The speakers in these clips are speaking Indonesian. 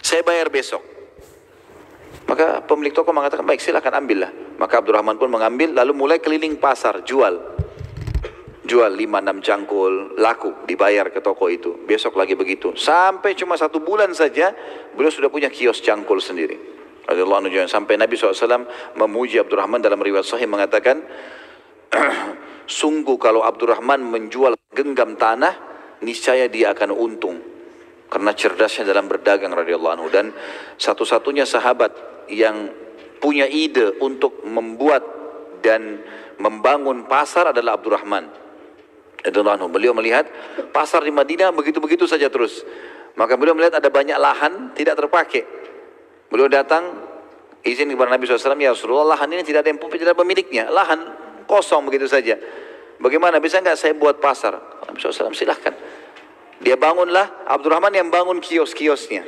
saya bayar besok. Maka pemilik toko mengatakan, baik silakan ambillah. Maka Abdurrahman pun mengambil, lalu mulai keliling pasar, jual 5-6 cangkul, laku, dibayar ke toko itu. Besok lagi begitu. Sampai cuma 1 bulan saja, beliau sudah punya kios cangkul sendiri. Radhiyallahu anhu. Sampai Nabi SAW memuji Abdurrahman dalam riwayat sahih mengatakan, sungguh kalau Abdurrahman menjual genggam tanah, niscaya dia akan untung. Karena cerdasnya dalam berdagang radhiyallahu anhu. Dan satu-satunya sahabat yang punya ide untuk membuat dan membangun pasar adalah Abdurrahman. Beliau melihat pasar di Madinah begitu-begitu saja terus. Maka beliau melihat ada banyak lahan tidak terpakai. Beliau datang izin kepada Nabi SAW, ya Rasulullah, lahan ini tidak ada yang tidak ada pemiliknya, lahan kosong begitu saja. Bagaimana, bisa nggak saya buat pasar? Nabi SAW, silahkan. Dia bangunlah, Abdurrahman yang bangun kios-kiosnya,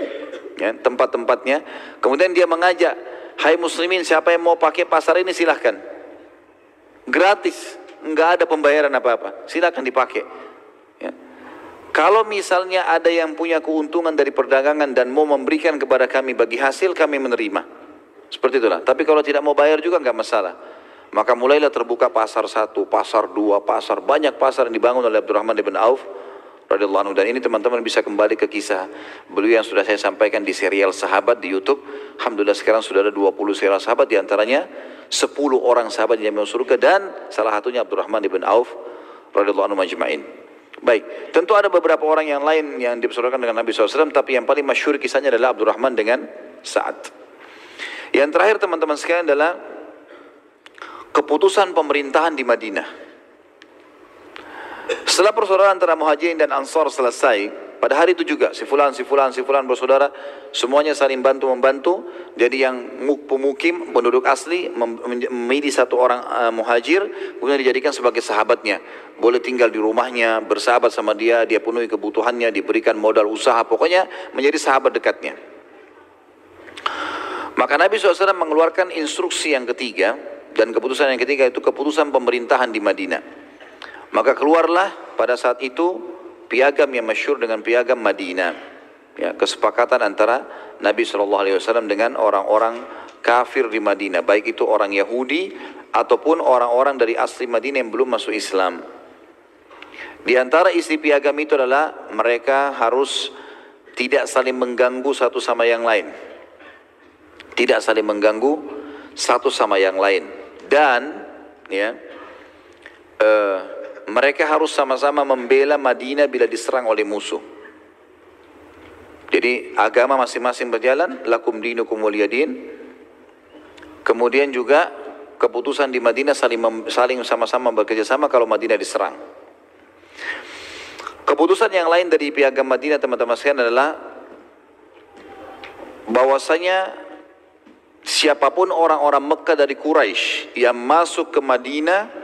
ya, tempat-tempatnya. Kemudian dia mengajak, hai muslimin, siapa yang mau pakai pasar ini silahkan. Gratis, nggak ada pembayaran apa-apa, silahkan dipakai. Ya. Kalau misalnya ada yang punya keuntungan dari perdagangan dan mau memberikan kepada kami bagi hasil, kami menerima. Seperti itulah. Tapi kalau tidak mau bayar juga nggak masalah. Maka mulailah terbuka pasar 1, pasar 2, pasar, banyak pasar yang dibangun oleh Abdurrahman bin Auf radhiyallahu anhu. Dan ini teman-teman bisa kembali ke kisah beliau yang sudah saya sampaikan di serial sahabat di YouTube. Alhamdulillah sekarang sudah ada 20 serial sahabat, diantaranya 10 orang sahabat yang masuk surga, dan salah satunya Abdurrahman bin Auf radhiyallahu anhu majma'in. Baik, tentu ada beberapa orang yang lain yang dipersaudarakan dengan Nabi SAW, tapi yang paling masyhur kisahnya adalah Abdurrahman dengan Sa'ad. Yang terakhir teman-teman sekalian adalah keputusan pemerintahan di Madinah. Setelah persaudaraan antara Muhajirin dan Ansar selesai, pada hari itu juga si fulan bersaudara, semuanya saling bantu-membantu. Jadi yang pemukim, penduduk asli memilih 1 orang muhajir, kemudian dijadikan sebagai sahabatnya. Boleh tinggal di rumahnya, bersahabat sama dia, dia penuhi kebutuhannya, diberikan modal usaha, pokoknya menjadi sahabat dekatnya. Maka Nabi SAW mengeluarkan instruksi yang ketiga, dan keputusan yang ketiga itu keputusan pemerintahan di Madinah. Maka keluarlah pada saat itu piagam yang masyhur dengan piagam Madinah. Ya, kesepakatan antara Nabi SAW dengan orang-orang kafir di Madinah, baik itu orang Yahudi ataupun orang-orang dari asli Madinah yang belum masuk Islam. Di antara isi piagam itu adalah mereka harus tidak saling mengganggu satu sama yang lain. Tidak saling mengganggu satu sama yang lain. Dan ya, mereka harus sama-sama membela Madinah bila diserang oleh musuh. Jadi agama masing-masing berjalan, lakum dinukum waliyadin. Kemudian juga keputusan di Madinah saling sama-sama bekerjasama kalau Madinah diserang. Keputusan yang lain dari piagam Madinah teman-teman sekalian adalah bahwasanya siapapun orang-orang Mekah dari Quraisy yang masuk ke Madinah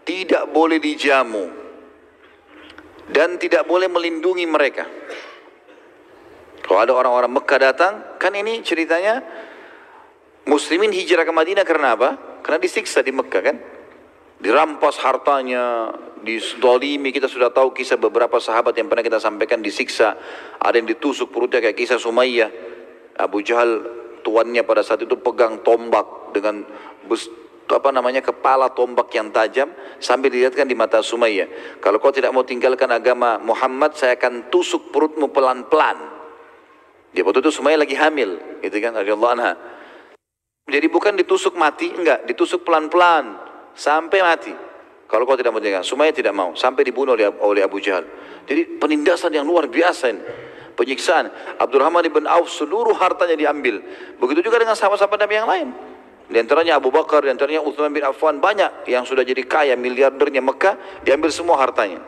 tidak boleh dijamu dan tidak boleh melindungi mereka. Kalau ada orang-orang Mekah datang, kan ini ceritanya muslimin hijrah ke Madinah karena apa? Karena disiksa di Mekah kan? Dirampas hartanya, dizalimi. Kita sudah tahu kisah beberapa sahabat yang pernah kita sampaikan disiksa. Ada yang ditusuk perutnya kayak kisah Sumayyah. Abu Jahal tuannya pada saat itu pegang tombak dengan kepala tombak yang tajam sambil dilihatkan di mata Sumayyah, kalau kau tidak mau tinggalkan agama Muhammad, saya akan tusuk perutmu pelan-pelan. Dia waktu itu Sumayyah lagi hamil, gitu kan, radhiyallahu anha. Jadi bukan ditusuk mati, enggak, ditusuk pelan-pelan sampai mati. Kalau kau tidak mau tinggalkan, Sumayyah tidak mau, sampai dibunuh oleh Abu Jahal. Jadi penindasan yang luar biasa ini. Penyiksaan. Abdurrahman bin Auf seluruh hartanya diambil. Begitu juga dengan sahabat-sahabat Nabi yang lain. Di antaranya Abu Bakar, di antaranya Utsman bin Affan, banyak yang sudah jadi kaya, miliardernya Mekah, diambil semua hartanya.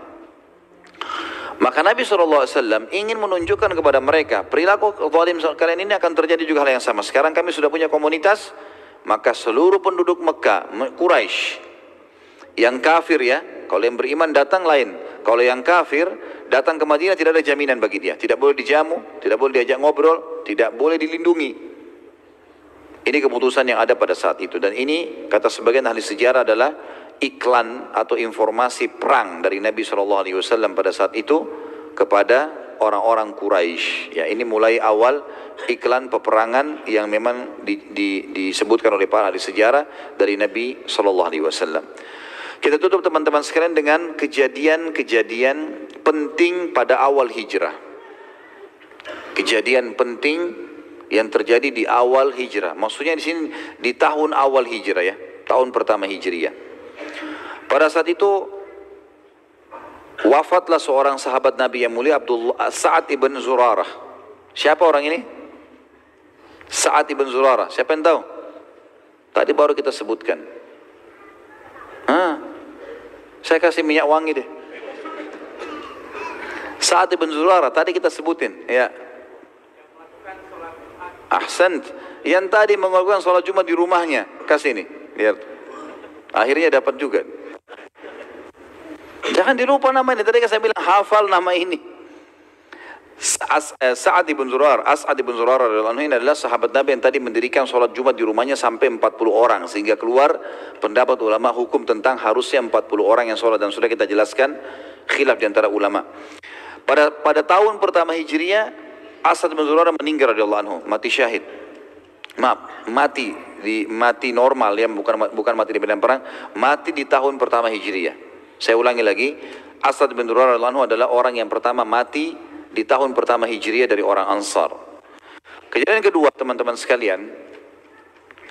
Maka Nabi SAW ingin menunjukkan kepada mereka, perilaku zalim kalian ini akan terjadi juga hal yang sama. Sekarang kami sudah punya komunitas, maka seluruh penduduk Mekah, Quraisy, yang kafir ya, kalau yang beriman datang lain. Kalau yang kafir datang ke Madinah tidak ada jaminan bagi dia. Tidak boleh dijamu, tidak boleh diajak ngobrol, tidak boleh dilindungi. Ini keputusan yang ada pada saat itu. Dan ini kata sebagian ahli sejarah adalah iklan atau informasi perang dari Nabi SAW pada saat itu kepada orang-orang Quraisy. Ya, ini mulai awal iklan peperangan yang memang disebutkan oleh para ahli sejarah dari Nabi Shallallahu Alaihi Wasallam. Kita tutup teman-teman sekalian dengan kejadian-kejadian penting pada awal hijrah. Kejadian penting yang terjadi di awal hijrah. Maksudnya di sini di tahun awal hijrah ya, tahun pertama hijriah. Pada saat itu wafatlah seorang sahabat Nabi yang mulia, Sa'ad ibn Zurarah. Siapa orang ini? Sa'ad ibn Zurarah. Siapa yang tahu? Tadi baru kita sebutkan. Saya kasih minyak wangi deh. Sa'ad ibn Zurarah tadi kita sebutin, ya. Ahsant. Yang tadi melakukan sholat Jumat di rumahnya, kasih ini. Lihat. Akhirnya dapat juga. Jangan dilupa nama ini. Tadi saya bilang hafal nama ini. Sa'ad ibn Zurarah. As'ad ibn Zurarah ini adalah sahabat Nabi yang tadi mendirikan sholat Jumat di rumahnya sampai 40 orang. Sehingga keluar pendapat ulama hukum tentang harusnya 40 orang yang sholat. Dan sudah kita jelaskan khilaf di antara ulama. Pada tahun pertama Hijriah, As'ad ibn Zurarah meninggal radhiyallahu anhu, mati syahid. Maaf, mati normal ya, bukan mati di medan perang, mati di tahun pertama Hijriah. Saya ulangi lagi, As'ad bin Zurarah radhiyallahu anhu adalah orang yang pertama mati di tahun pertama Hijriah dari orang Ansar. Kejadian kedua teman-teman sekalian,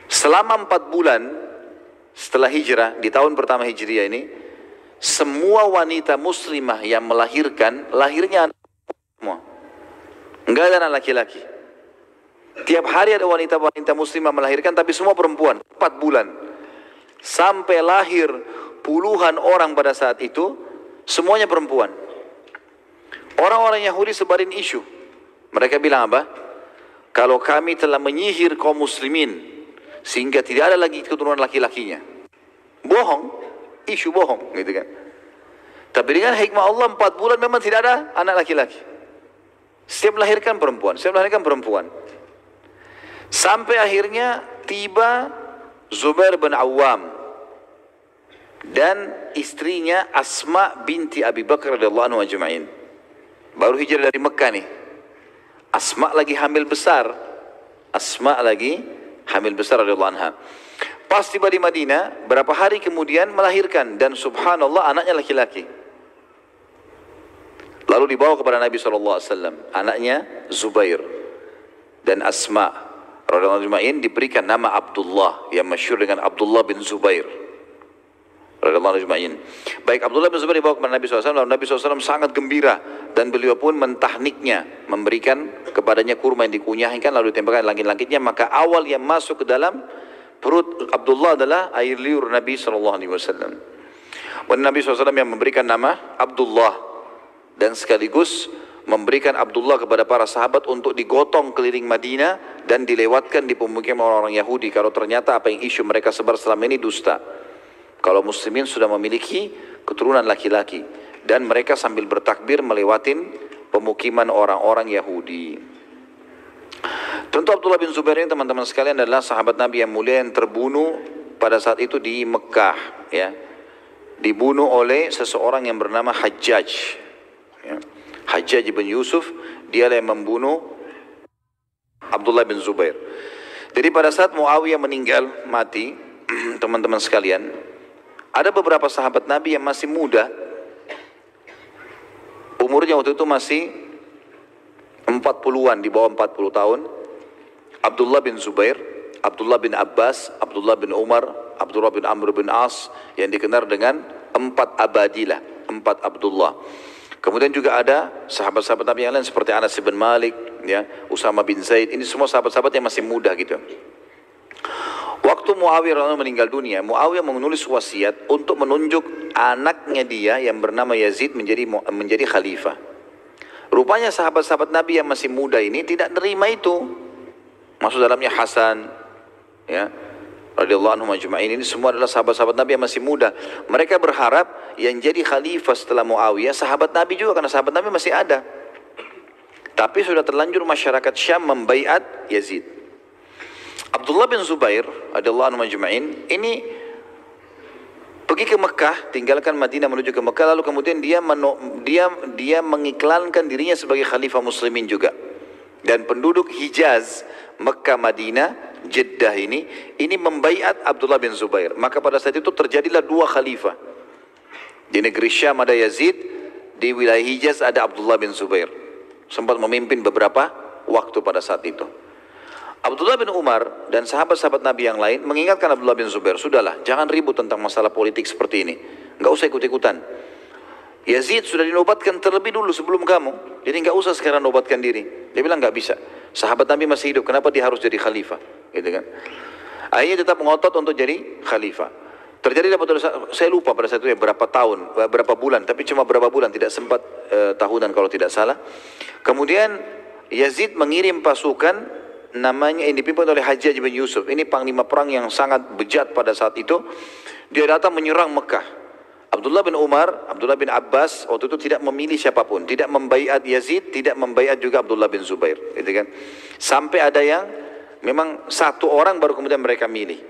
selama 4 bulan setelah hijrah di tahun pertama Hijriah ini, semua wanita muslimah yang melahirkan, lahirnya anak semua. Enggak ada anak laki-laki. Tiap hari ada wanita-wanita muslimah melahirkan, tapi semua perempuan. 4 bulan. Sampai lahir puluhan orang pada saat itu, semuanya perempuan. Orang-orang Yahudi sebarin isu. Mereka bilang apa? Kalau kami telah menyihir kaum muslimin, sehingga tidak ada lagi keturunan laki-lakinya. Bohong. Isu bohong. Gitu kan. Tapi dengan hikmah Allah 4 bulan memang tidak ada anak laki-laki. Setiap melahirkan perempuan. Setiap melahirkan perempuan. Sampai akhirnya tiba Zubair bin Awam dan istrinya Asma binti Abi Bakar radhiyallahu anhu ajma'in. Baru hijrah dari Mekah nih. Asma lagi hamil besar. Asma lagi hamil besar radhiyallahu anha. Pas tiba di Madinah, berapa hari kemudian melahirkan dan subhanallah anaknya laki-laki. Lalu dibawa kepada Nabi SAW. Anaknya Zubair dan Asma radhiyallahu anhu diberikan nama Abdullah yang masyhur dengan Abdullah bin Zubair radhiyallahu anhu. Baik, Abdullah bin Zubair dibawa kepada Nabi SAW. Lalu Nabi SAW sangat gembira dan beliau pun mentahniknya, memberikan kepadanya kurma yang dikunyahkan lalu ditembakkan langit-langitnya. Maka awal yang masuk ke dalam perut Abdullah adalah air liur Nabi SAW. Dan Nabi SAW yang memberikan nama Abdullah dan sekaligus memberikan Abdullah kepada para sahabat untuk digotong keliling Madinah dan dilewatkan di pemukiman orang-orang Yahudi kalau ternyata apa yang isu mereka sebar selama ini dusta. Kalau muslimin sudah memiliki keturunan laki-laki dan mereka sambil bertakbir melewatin pemukiman orang-orang Yahudi. Tentu Abdullah bin Zubair ini teman-teman sekalian adalah sahabat Nabi yang mulia yang terbunuh pada saat itu di Mekah, ya. Dibunuh oleh seseorang yang bernama Hajjaj. Ya. Hajjaj bin Yusuf, dialah yang membunuh Abdullah bin Zubair. Jadi pada saat Muawiyah meninggal, mati, teman-teman sekalian, ada beberapa sahabat Nabi yang masih muda. Umurnya waktu itu masih 40-an, di bawah 40 tahun. Abdullah bin Zubair, Abdullah bin Abbas, Abdullah bin Umar, Abdullah bin Amr bin As, yang dikenal dengan 4 Abadilah, 4 Abdullah. Kemudian juga ada sahabat-sahabat Nabi yang lain seperti Anas bin Malik, ya, Usama bin Zaid. Ini semua sahabat-sahabat yang masih muda gitu. Waktu Muawiyah meninggal dunia, Muawiyah menulis wasiat untuk menunjuk anaknya dia yang bernama Yazid menjadi khalifah. Rupanya sahabat-sahabat Nabi yang masih muda ini tidak nerima itu. Masuk dalamnya Hasan, ya, radhiyallahu anhum ajma'in. Ini semua adalah sahabat-sahabat Nabi yang masih muda. Mereka berharap yang jadi khalifah setelah Muawiyah sahabat Nabi juga, karena sahabat Nabi masih ada. Tapi sudah terlanjur masyarakat Syam membaiat Yazid. Abdullah bin Zubair radhiyallahu anhu ajma'in ini pergi ke Mekah, tinggalkan Madinah menuju ke Mekah, lalu kemudian dia mengiklankan dirinya sebagai khalifah muslimin juga. Dan penduduk Hijaz, Mekah, Madinah, Jeddah ini membaiat Abdullah bin Zubair. Maka pada saat itu terjadilah dua khalifah. Di negeri Syam ada Yazid, di wilayah Hijaz ada Abdullah bin Zubair. Sempat memimpin beberapa waktu pada saat itu. Abdullah bin Umar dan sahabat-sahabat Nabi yang lain mengingatkan Abdullah bin Zubair, sudahlah, jangan ribut tentang masalah politik seperti ini. Enggak usah ikut-ikutan. Yazid sudah dinobatkan terlebih dulu sebelum kamu, jadi enggak usah sekarang nobatkan diri. Dia bilang enggak bisa. Sahabat Nabi masih hidup, kenapa dia harus jadi khalifah? Gitu kan? Akhirnya tetap ngotot untuk jadi khalifah. Terjadi saya lupa pada saat itu ya berapa tahun, berapa bulan, tapi cuma berapa bulan, tidak sempat tahunan kalau tidak salah. Kemudian Yazid mengirim pasukan namanya yang dipimpin oleh Hajjaj bin Yusuf. Ini panglima perang yang sangat bejat pada saat itu. Dia datang menyerang Mekah. Abdullah bin Umar, Abdullah bin Abbas waktu itu tidak memilih siapapun, tidak membaiat Yazid, tidak membaiat juga Abdullah bin Zubair, gitu kan. Sampai ada yang memang satu orang baru kemudian mereka milih.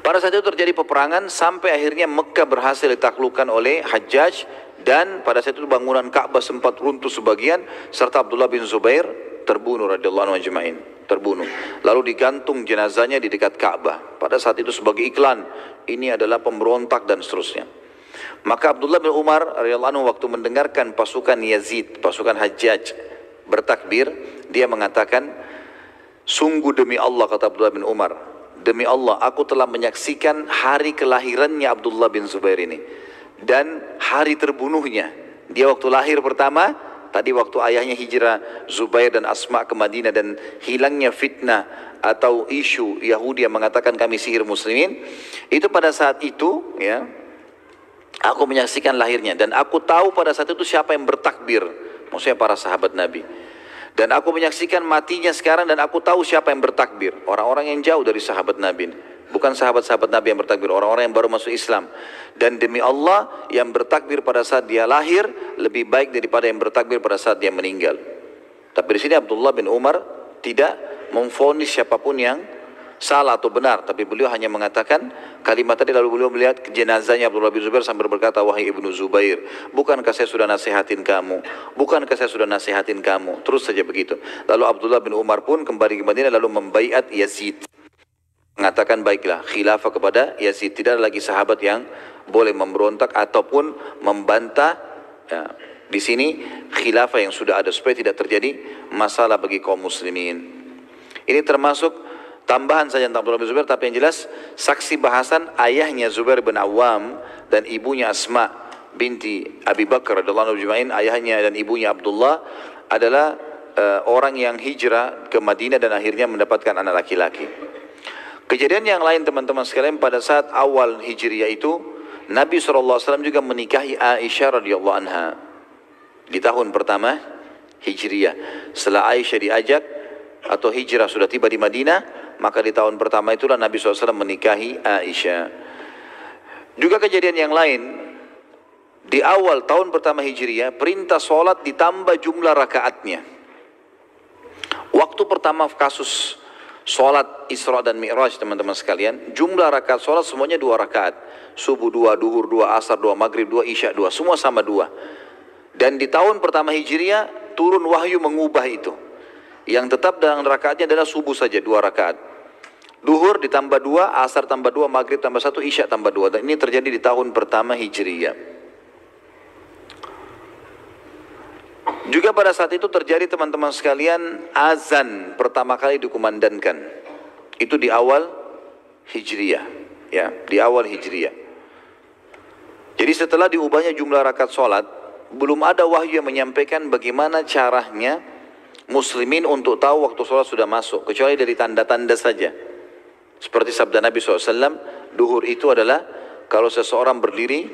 Pada saat itu terjadi peperangan sampai akhirnya Mekah berhasil ditaklukkan oleh Hajjaj, dan pada saat itu bangunan Ka'bah sempat runtuh sebagian serta Abdullah bin Zubair terbunuh radhiyallahu anhu ajma'in, terbunuh. Lalu digantung jenazahnya di dekat Ka'bah. Pada saat itu sebagai iklan, ini adalah pemberontak dan seterusnya. Maka Abdullah bin Umar radhiyallahu anhu waktu mendengarkan pasukan Yazid, pasukan Hajjaj bertakbir, dia mengatakan, sungguh demi Allah, kata Abdullah bin Umar, demi Allah aku telah menyaksikan hari kelahirannya Abdullah bin Zubair ini dan hari terbunuhnya. Dia waktu lahir pertama, tadi waktu ayahnya hijrah Zubair dan Asma ke Madinah dan hilangnya fitnah atau isu Yahudi yang mengatakan kami sihir muslimin, itu pada saat itu ya, aku menyaksikan lahirnya dan aku tahu pada saat itu siapa yang bertakbir, maksudnya para sahabat Nabi. Dan aku menyaksikan matinya sekarang dan aku tahu siapa yang bertakbir, orang-orang yang jauh dari sahabat Nabi. Bukan sahabat-sahabat Nabi yang bertakbir, orang-orang yang baru masuk Islam. Dan demi Allah, yang bertakbir pada saat dia lahir lebih baik daripada yang bertakbir pada saat dia meninggal. Tapi di sini Abdullah bin Umar tidak memvonis siapapun yang salah atau benar, tapi beliau hanya mengatakan kalimat tadi, lalu beliau melihat jenazahnya Abdullah bin Zubair sambil berkata, wahai ibnu Zubair, bukankah saya sudah nasihatin kamu? Bukankah saya sudah nasihatin kamu? Terus saja begitu. Lalu Abdullah bin Umar pun kembali ke Madinah lalu membaiat Yazid. Mengatakan baiklah khilafah kepada Yazid, tidak ada lagi sahabat yang boleh memberontak ataupun membantah ya, di sini khilafah yang sudah ada supaya tidak terjadi masalah bagi kaum muslimin. Ini termasuk tambahan saja tentang Abdullah bin Zubair, tapi yang jelas saksi bahasan ayahnya Zubair bin Awam dan ibunya Asma binti Abi Bakar radhiyallahu anhu, ayahnya dan ibunya Abdullah adalah orang yang hijrah ke Madinah dan akhirnya mendapatkan anak laki-laki. Kejadian yang lain teman-teman sekalian, pada saat awal Hijriyah itu Nabi SAW juga menikahi Aisyah radhiyallahu anha di tahun pertama Hijriyah. Setelah Aisyah diajak atau hijrah sudah tiba di Madinah, maka di tahun pertama itulah Nabi SAW menikahi Aisyah. Juga kejadian yang lain, di awal tahun pertama Hijriyah perintah sholat ditambah jumlah rakaatnya. Waktu pertama kasus sholat Isra dan Mi'raj teman-teman sekalian, jumlah rakaat sholat semuanya 2 rakaat. Subuh 2, duhur 2, asar 2, maghrib 2, isya 2, semua sama 2. Dan di tahun pertama Hijriyah turun wahyu mengubah itu. Yang tetap dalam rakaatnya adalah subuh saja 2 rakaat. Duhur ditambah 2, asar tambah 2, maghrib tambah 1, isya tambah 2. Dan ini terjadi di tahun pertama Hijriyah. Juga pada saat itu terjadi teman-teman sekalian azan pertama kali dikumandangkan. Itu di awal Hijriyah, ya, di awal Hijriyah. Jadi setelah diubahnya jumlah rakaat sholat, belum ada wahyu yang menyampaikan bagaimana caranya muslimin untuk tahu waktu sholat sudah masuk, kecuali dari tanda-tanda saja. Seperti sabda Nabi SAW, duhur itu adalah kalau seseorang berdiri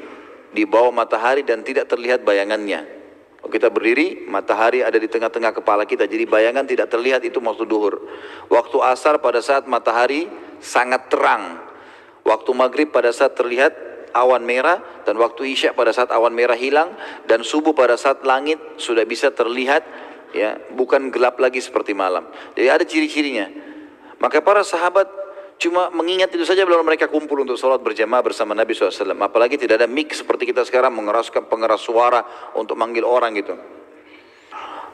di bawah matahari dan tidak terlihat bayangannya. Kalau kita berdiri, matahari ada di tengah-tengah kepala kita, jadi bayangan tidak terlihat, itu waktu duhur. Waktu asar pada saat matahari sangat terang. Waktu maghrib pada saat terlihat awan merah, dan waktu isya pada saat awan merah hilang, dan subuh pada saat langit sudah bisa terlihat, ya, bukan gelap lagi seperti malam. Jadi ada ciri-cirinya. Maka para sahabat cuma mengingat itu saja belum mereka kumpul untuk sholat berjamaah bersama Nabi SAW. Apalagi tidak ada mic seperti kita sekarang mengeraskan pengeras suara untuk manggil orang gitu.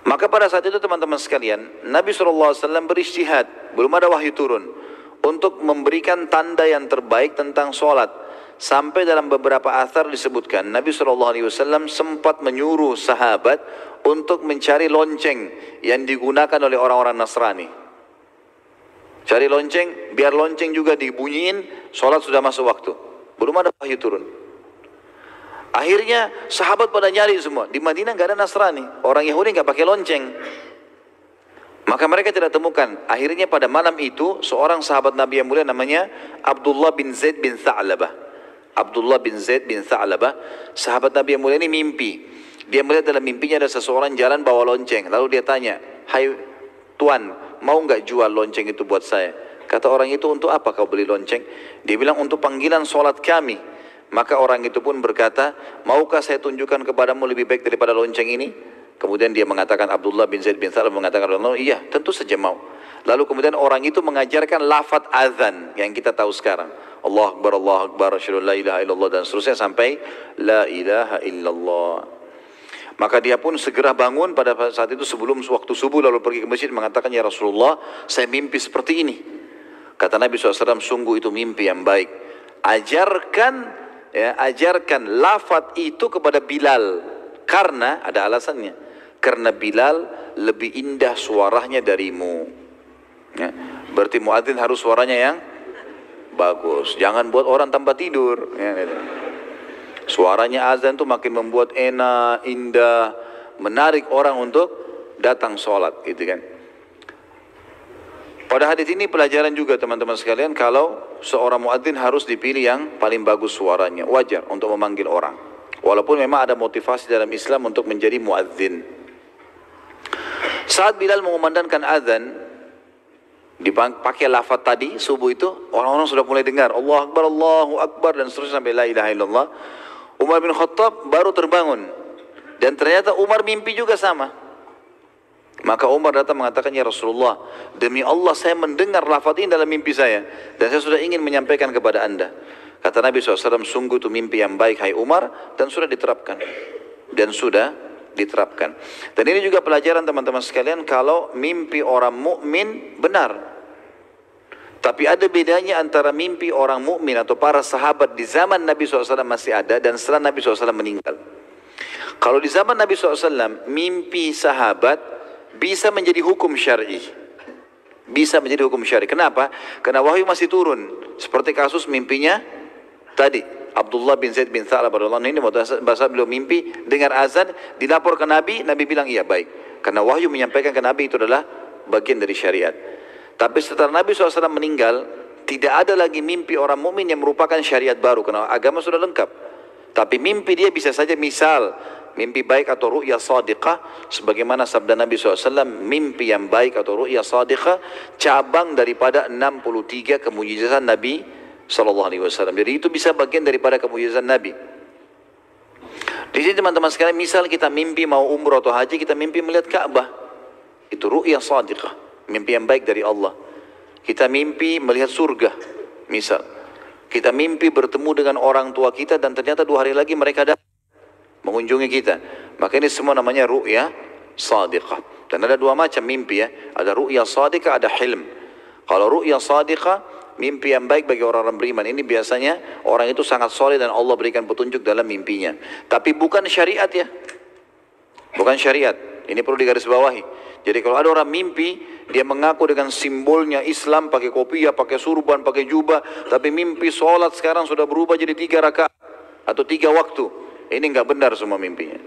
Maka pada saat itu teman-teman sekalian, Nabi SAW beristihad, belum ada wahyu turun, untuk memberikan tanda yang terbaik tentang sholat. Sampai dalam beberapa athar disebutkan, Nabi SAW sempat menyuruh sahabat untuk mencari lonceng yang digunakan oleh orang-orang Nasrani. Cari lonceng, biar lonceng juga dibunyiin, sholat sudah masuk waktu. Belum ada wahyu turun. Akhirnya sahabat pada nyari semua. Di Madinah nggak ada Nasrani, orang Yahudi nggak pakai lonceng. Maka mereka tidak temukan. Akhirnya pada malam itu, seorang sahabat Nabi yang mulia namanya Abdullah bin Zaid bin Tha'labah. Abdullah bin Zaid bin Tha'labah, sahabat Nabi yang mulia ini mimpi. Dia melihat dalam mimpinya ada seseorang jalan bawa lonceng. Lalu dia tanya, "Hai Tuan, mau nggak jual lonceng itu buat saya?" Kata orang itu, "Untuk apa kau beli lonceng?" Dia bilang, "Untuk panggilan sholat kami." Maka orang itu pun berkata, "Maukah saya tunjukkan kepadamu lebih baik daripada lonceng ini?" Kemudian dia mengatakan, Abdullah bin Zaid bin Tha'labah mengatakan, "Iya, tentu saja mau." Lalu kemudian orang itu mengajarkan lafaz azan yang kita tahu sekarang. Allah Akbar, asyhadu an la ilaha illallah, dan seterusnya sampai la ilaha illallah. Maka dia pun segera bangun pada saat itu sebelum waktu subuh, lalu pergi ke masjid mengatakan, "Ya Rasulullah, saya mimpi seperti ini." Kata Nabi SAW, "Sungguh itu mimpi yang baik. Ajarkan lafaz itu kepada Bilal." Karena ada alasannya. Karena Bilal lebih indah suaranya darimu. Ya, berarti muadzin harus suaranya yang bagus. Jangan buat orang tambah tidur. Ya, gitu. Suaranya azan itu makin membuat enak, indah, menarik orang untuk datang sholat, gitu kan. Pada hadis ini pelajaran juga teman-teman sekalian, kalau seorang muadzin harus dipilih yang paling bagus suaranya, wajar untuk memanggil orang. Walaupun memang ada motivasi dalam Islam untuk menjadi muadzin. Saat Bilal mengumandangkan azan, dipakai lafaz tadi subuh itu, orang-orang sudah mulai dengar Allahu Akbar dan seterusnya sampai la ilaha illallah. Umar bin Khattab baru terbangun, dan ternyata Umar mimpi juga sama. Maka Umar datang mengatakan, "Ya Rasulullah, demi Allah saya mendengar lafaz ini dalam mimpi saya, dan saya sudah ingin menyampaikan kepada anda." Kata Nabi SAW, "Sungguh itu mimpi yang baik hai Umar, dan sudah diterapkan." Dan ini juga pelajaran teman-teman sekalian, kalau mimpi orang mukmin benar. Tapi ada bedanya antara mimpi orang mukmin atau para sahabat di zaman Nabi SAW masih ada dan setelah Nabi SAW meninggal. Kalau di zaman Nabi SAW, mimpi sahabat bisa menjadi hukum syar'i. Bisa menjadi hukum syar'i. Kenapa? Karena wahyu masih turun. Seperti kasus mimpinya tadi, Abdullah bin Zaid bin Tha'labah ini, bahasa beliau mimpi, dengar azan, dilapor ke Nabi, Nabi bilang iya baik. Karena wahyu menyampaikan ke Nabi itu adalah bagian dari syariat. Tapi setelah Nabi SAW meninggal, tidak ada lagi mimpi orang mukmin yang merupakan syariat baru, karena agama sudah lengkap. Tapi mimpi dia bisa saja misal, mimpi baik atau ru'ya sadiqah, sebagaimana sabda Nabi SAW, mimpi yang baik atau ru'ya sadiqah, cabang daripada 63 kemujizatan Nabi SAW. Jadi itu bisa bagian daripada kemujizatan Nabi. Di sini teman-teman sekalian, misal kita mimpi mau umrah atau haji, kita mimpi melihat Ka'bah, itu ru'ya sadiqah, mimpi yang baik dari Allah. Kita mimpi melihat surga, misal. Kita mimpi bertemu dengan orang tua kita dan ternyata 2 hari lagi mereka datang mengunjungi kita. Maka ini semua namanya ru'ya sadiqah. Dan ada 2 macam mimpi ya. Ada ru'ya sadiqah, ada hilm. Kalau ru'ya sadiqah, mimpi yang baik bagi orang-orang beriman. Ini biasanya orang itu sangat soleh dan Allah berikan petunjuk dalam mimpinya. Tapi bukan syariat ya. Bukan syariat. Ini perlu digarisbawahi. Jadi kalau ada orang mimpi, dia mengaku dengan simbolnya Islam, pakai kopiah, pakai surban, pakai jubah, tapi mimpi sholat sekarang sudah berubah jadi 3 rakaat atau 3 waktu. Ini nggak benar semua mimpinya.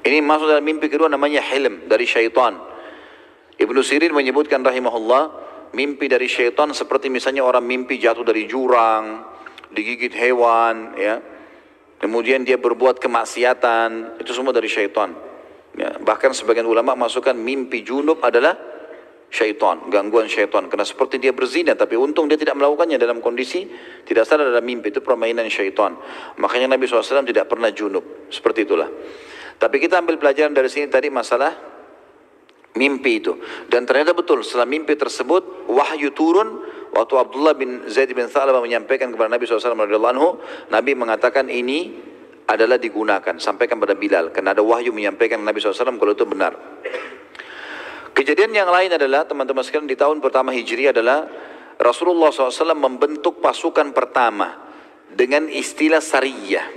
Ini masuk dalam mimpi kedua, namanya hilm, dari syaitan. Ibnu Sirin menyebutkan rahimahullah, mimpi dari syaitan seperti misalnya orang mimpi jatuh dari jurang, digigit hewan, ya. Kemudian dia berbuat kemaksiatan, itu semua dari syaitan. Ya, bahkan sebagian ulama masukkan mimpi junub adalah syaitan, gangguan syaitan. Karena seperti dia berzina, tapi untung dia tidak melakukannya dalam kondisi tidak sadar dalam mimpi, itu permainan syaitan. Makanya Nabi SAW tidak pernah junub, seperti itulah. Tapi kita ambil pelajaran dari sini tadi masalah mimpi itu. Dan ternyata betul, setelah mimpi tersebut, wahyu turun waktu Abdullah bin Zaid bin Tha'labah menyampaikan kepada Nabi SAW radhiyallahu anhu, Nabi mengatakan ini adalah digunakan, sampaikan pada Bilal, karena ada wahyu menyampaikan Nabi SAW kalau itu benar. Kejadian yang lain adalah, teman-teman sekalian, di tahun pertama Hijri adalah Rasulullah SAW membentuk pasukan pertama dengan istilah sariyah.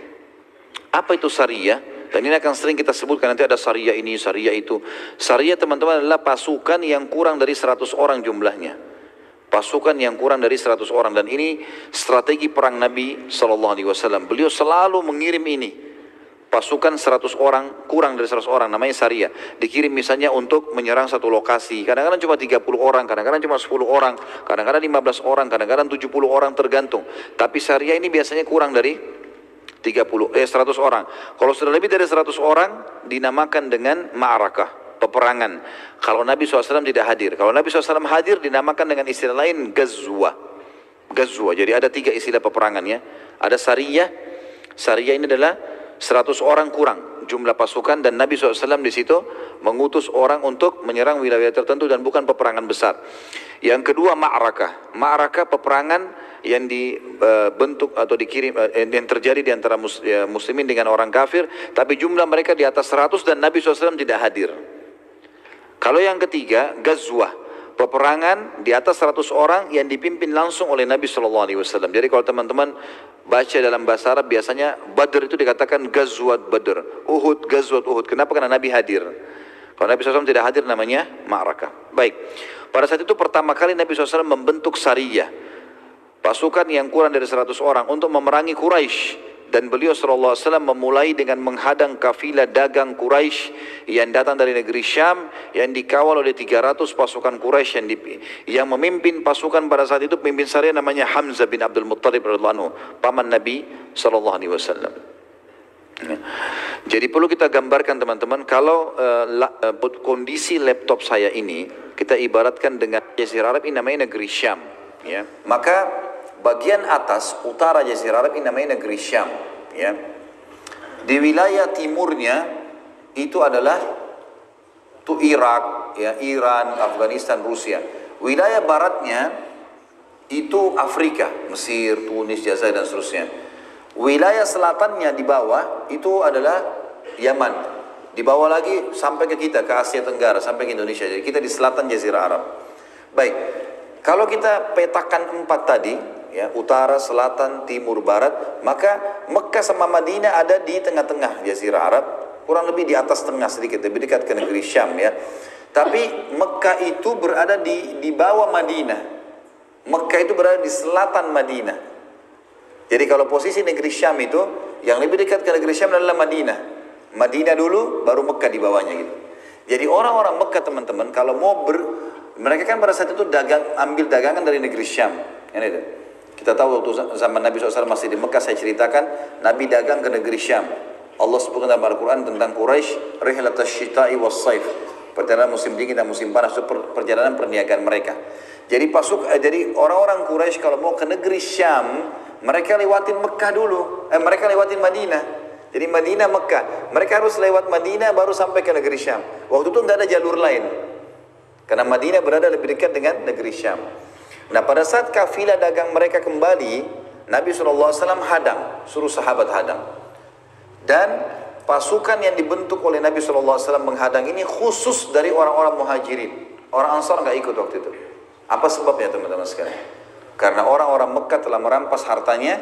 Apa itu sariyah? Dan ini akan sering kita sebutkan, nanti ada sariyah ini, sariyah itu. Sariyah, teman-teman, adalah pasukan yang kurang dari 100 orang jumlahnya. Pasukan yang kurang dari 100 orang. Dan ini strategi perang Nabi SAW. Beliau selalu mengirim ini. Pasukan 100 orang, kurang dari 100 orang, namanya sariyah. Dikirim misalnya untuk menyerang satu lokasi. Kadang-kadang cuma 30 orang, kadang-kadang cuma 10 orang, kadang-kadang 15 orang, kadang-kadang 70 orang, tergantung. Tapi sariyah ini biasanya kurang dari 100 orang. Kalau sudah lebih dari 100 orang, dinamakan dengan ma'arakah, peperangan. Kalau Nabi SAW tidak hadir. Kalau Nabi SAW hadir, dinamakan dengan istilah lain gazwa. Gazwa. Jadi ada 3 istilah peperangannya. Ada sariyah. Sariyah ini adalah 100 orang kurang jumlah pasukan, dan Nabi SAW di situ mengutus orang untuk menyerang wilayah tertentu dan bukan peperangan besar. Yang kedua ma'arakah. Ma'arakah, peperangan yang dibentuk atau dikirim, yang terjadi di antara muslimin dengan orang kafir, tapi jumlah mereka di atas 100 dan Nabi SAW tidak hadir. Kalau yang ketiga, gazwah, peperangan di atas 100 orang yang dipimpin langsung oleh Nabi SAW. Jadi kalau teman-teman baca dalam bahasa Arab, biasanya Badr itu dikatakan gazwat Badr, Uhud, gazwat Uhud. Kenapa? Karena Nabi hadir. Kalau Nabi SAW tidak hadir, namanya ma'arakah. Baik, pada saat itu pertama kali Nabi SAW membentuk sariyah, pasukan yang kurang dari 100 orang untuk memerangi Quraisy. Dan beliau SAW memulai dengan menghadang kafilah dagang Quraisy yang datang dari negeri Syam, yang dikawal oleh 300 pasukan Quraisy, yang memimpin pasukan pada saat itu, pemimpin sariyah namanya Hamzah bin Abdul Muttalib radhiyallahu anhu, paman Nabi SAW. Jadi perlu kita gambarkan, teman-teman, kalau kondisi laptop saya ini kita ibaratkan dengan Jazirah Arab, ini namanya negeri Syam, ya. Maka bagian atas utara Jazirah Arab ini namanya negeri Syam, ya. Di wilayah timurnya itu adalah Irak, ya, Iran, Afghanistan, Rusia. Wilayah baratnya itu Afrika, Mesir, Tunis, Jazair dan seterusnya. Wilayah selatannya di bawah itu adalah Yaman. Di bawah lagi sampai ke kita, ke Asia Tenggara, sampai ke Indonesia. Jadi kita di selatan Jazirah Arab. Baik, kalau kita petakan 4 tadi, ya, utara, selatan, timur, barat, maka Mekah sama Madinah ada di tengah-tengah Jazirah Arab, kurang lebih di atas tengah sedikit, lebih dekat ke negeri Syam, ya. Tapi Mekah itu berada di bawah Madinah. Mekah itu berada di selatan Madinah. Jadi kalau posisi negeri Syam itu, yang lebih dekat ke negeri Syam adalah Madinah. Madinah dulu, baru Mekah di bawahnya gitu. Jadi orang-orang Mekah, teman-teman, kalau mau mereka kan pada saat itu ambil dagangan dari negeri Syam, kan itu. Kita tahu waktu zaman Nabi SAW masih di Mekah, saya ceritakan Nabi dagang ke negeri Syam. Allah sebutkan dalam Al-Quran tentang Quraisy, rihlatas syita'i was saif, perjalanan musim dingin dan musim panas, itu perjalanan perniagaan mereka. Jadi orang-orang Quraisy kalau mau ke negeri Syam, mereka lewatin Mekah dulu, mereka lewatin Madinah. Jadi Madinah, Mekah, mereka harus lewat Madinah baru sampai ke negeri Syam. Waktu itu nggak ada jalur lain, karena Madinah berada lebih dekat dengan negeri Syam. Nah, pada saat kafilah dagang mereka kembali, Nabi SAW hadang, suruh sahabat hadang. Dan pasukan yang dibentuk oleh Nabi SAW menghadang ini khusus dari orang-orang muhajirin. Orang Ansar nggak ikut waktu itu. Apa sebabnya, teman-teman sekalian? Karena orang-orang Mekah telah merampas hartanya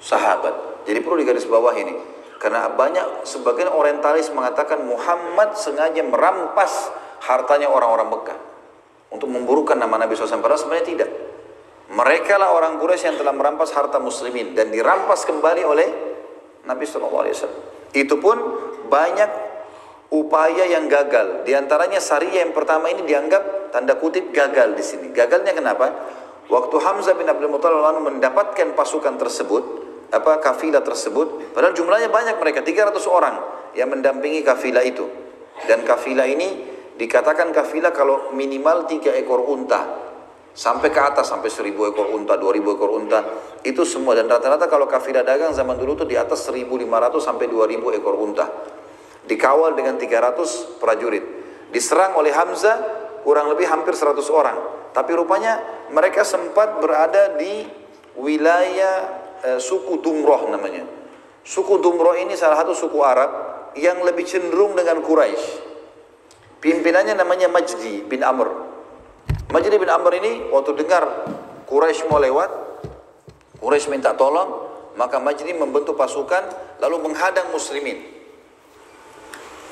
sahabat. Jadi perlu digarisbawahi ini. Karena sebagian orientalis mengatakan Muhammad sengaja merampas hartanya orang-orang Mekah untuk memburukan nama Nabi SAW. Padahal sebenarnya tidak. Mereka lah orang Quraisy yang telah merampas harta muslimin dan dirampas kembali oleh Nabi SAW. Itu pun banyak upaya yang gagal. Di antaranya sariyah yang pertama ini dianggap tanda kutip gagal di sini. Gagalnya kenapa? Waktu Hamzah bin Abdul Muttalib mendapatkan pasukan tersebut, kafilah tersebut, padahal jumlahnya banyak, mereka 300 orang yang mendampingi kafilah itu. Dan kafilah ini dikatakan kafilah kalau minimal 3 ekor unta sampai ke atas, sampai 1000 ekor unta, 2000 ekor unta, itu semua. Dan rata-rata kalau kafilah dagang zaman dulu itu di atas 1500 sampai 2000 ekor unta, dikawal dengan 300 prajurit. Diserang oleh Hamzah kurang lebih hampir 100 orang. Tapi rupanya mereka sempat berada di wilayah suku Dumroh namanya. Suku Dumroh ini salah satu suku Arab yang lebih cenderung dengan Quraisy. Pimpinannya namanya Majdi bin Amr. Majdi bin Amr ini waktu dengar Quraisy mau lewat, Quraisy minta tolong, maka Majdi membentuk pasukan lalu menghadang muslimin.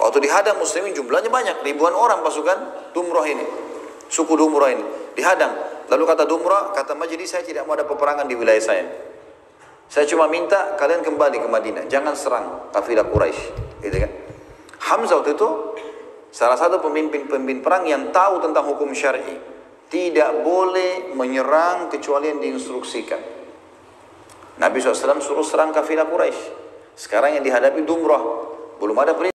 Waktu dihadang muslimin jumlahnya banyak, ribuan orang pasukan Dumroh ini, suku Dumroh ini dihadang. Lalu kata Dumroh, kata Majdi, saya tidak mau ada peperangan di wilayah saya. Saya cuma minta kalian kembali ke Madinah, jangan serang kafilah Quraisy, gitu kan? Hamzah waktu itu salah satu pemimpin perang yang tahu tentang hukum syar'i, tidak boleh menyerang kecuali yang diinstruksikan. Nabi SAW suruh serang kafilah Quraisy. Sekarang yang dihadapi Dumroh, belum ada perintah.